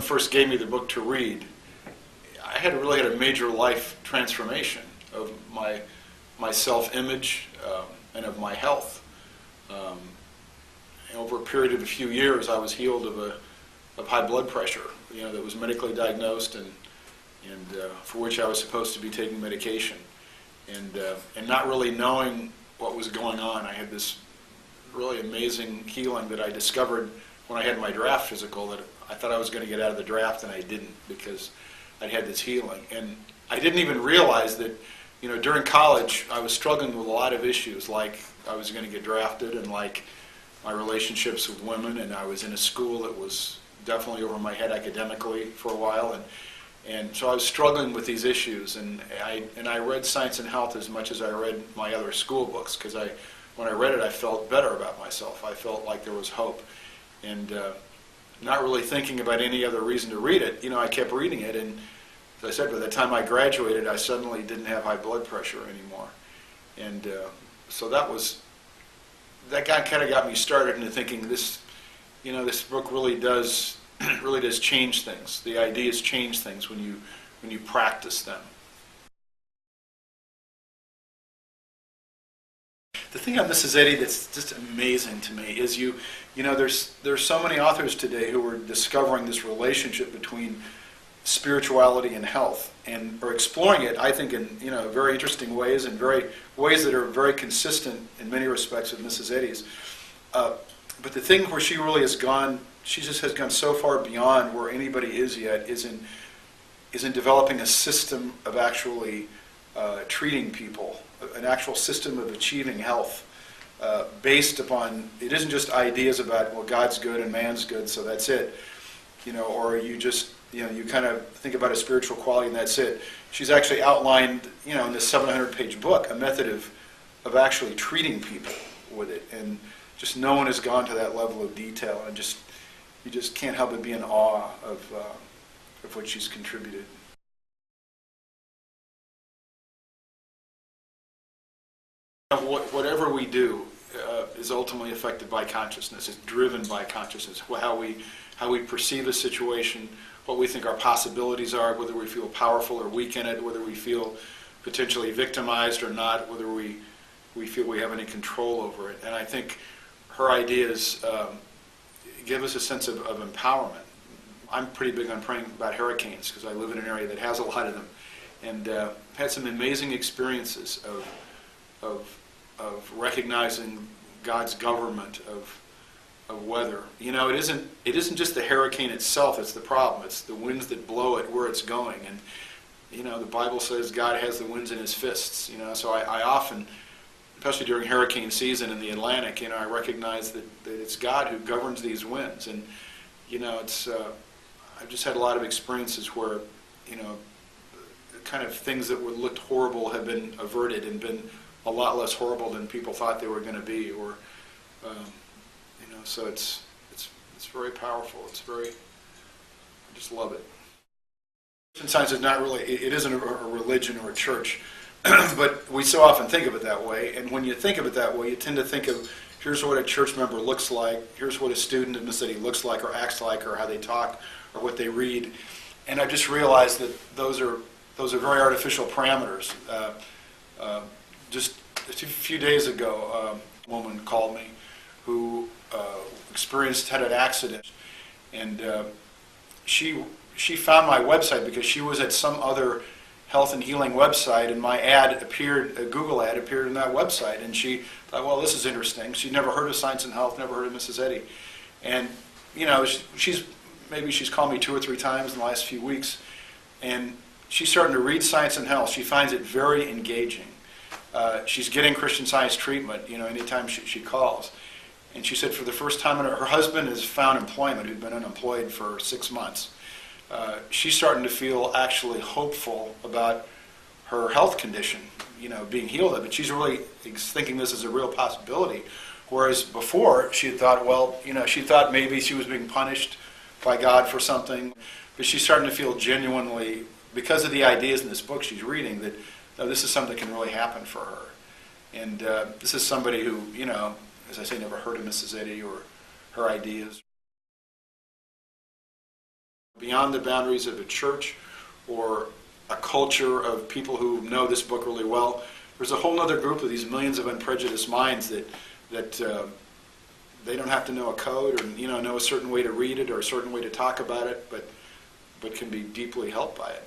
first gave me the book to read, I had really had a major life transformation of my self-image and of my health. Over a period of a few years, I was healed of high blood pressure, that was medically diagnosed and for which I was supposed to be taking medication. And not really knowing what was going on, I had this really amazing healing that I discovered when I had my draft physical, that I thought I was going to get out of the draft, and I didn't, because I'd had this healing. And I didn't even realize that, during college, I was struggling with a lot of issues, like I was going to get drafted, and like my relationships with women, and I was in a school that was definitely over my head academically for a while, and so I was struggling with these issues, and I read Science and Health as much as I read my other school books, because when I read it, I felt better about myself. I felt like there was hope, and not really thinking about any other reason to read it. I kept reading it, and as I said, by the time I graduated, I suddenly didn't have high blood pressure anymore, and so that kind of got me started into thinking this book really does change things. The ideas change things when you practice them. The thing on Mrs. Eddy that's just amazing to me is there's so many authors today who are discovering this relationship between spirituality and health, and are exploring it, I think, in very interesting ways, and ways that are very consistent in many respects with Mrs. Eddy's. But the thing where she really has gone, she just has gone so far beyond where anybody is yet, is in developing a system of actually treating people, an actual system of achieving health, based upon, it isn't just ideas about, well, God's good and man's good, so that's it, or you just, you kind of think about a spiritual quality and that's it. She's actually outlined, in this 700-page book, a method of actually treating people with it, and just no one has gone to that level of detail, and you just can't help but be in awe of what she's contributed. Whatever we do is ultimately affected by consciousness. It's driven by consciousness. How we perceive a situation, what we think our possibilities are, whether we feel powerful or weak in it, whether we feel potentially victimized or not, whether we feel we have any control over it. And I think her ideas give us a sense of empowerment. I'm pretty big on praying about hurricanes because I live in an area that has a lot of them, and had some amazing experiences of recognizing God's government of weather. It isn't just the hurricane itself that's the problem. It's the winds that blow it where it's going. And the Bible says God has the winds in His fists. So I often, especially during hurricane season in the Atlantic, I recognize that it's God who governs these winds. And I've just had a lot of experiences where kind of things that would looked horrible have been averted and been a lot less horrible than people thought they were going to be, or so it's very powerful. I just love it. Christian Science is not really, it isn't a religion or a church, but we so often think of it that way, and when you think of it that way, you tend to think of, here's what a church member looks like, here's what a student in the city looks like or acts like, or how they talk, or what they read, and I just realized that those are very artificial parameters. Just a few days ago, a woman called me who had an accident, and she found my website because she was at some other health and healing website, and my ad appeared, a Google ad appeared on that website, and she thought, well, this is interesting. She'd never heard of Science and Health, never heard of Mrs. Eddy, and she's called me 2 or 3 times in the last few weeks, and she's starting to read Science and Health. She finds it very engaging. She's getting Christian Science treatment, anytime she calls. And she said for the first time, her husband has found employment, who'd been unemployed for 6 months. She's starting to feel actually hopeful about her health condition, being healed of it. She's really thinking this is a real possibility. Whereas before, she had thought, she thought maybe she was being punished by God for something. But she's starting to feel genuinely, because of the ideas in this book she's reading, that this is something that can really happen for her. And this is somebody who, as I say, never heard of Mrs. Eddy or her ideas. beyond the boundaries of a church or a culture of people who know this book really well. There's a whole other group of these millions of unprejudiced minds that they don't have to know a code or know a certain way to read it or a certain way to talk about it, but can be deeply helped by it.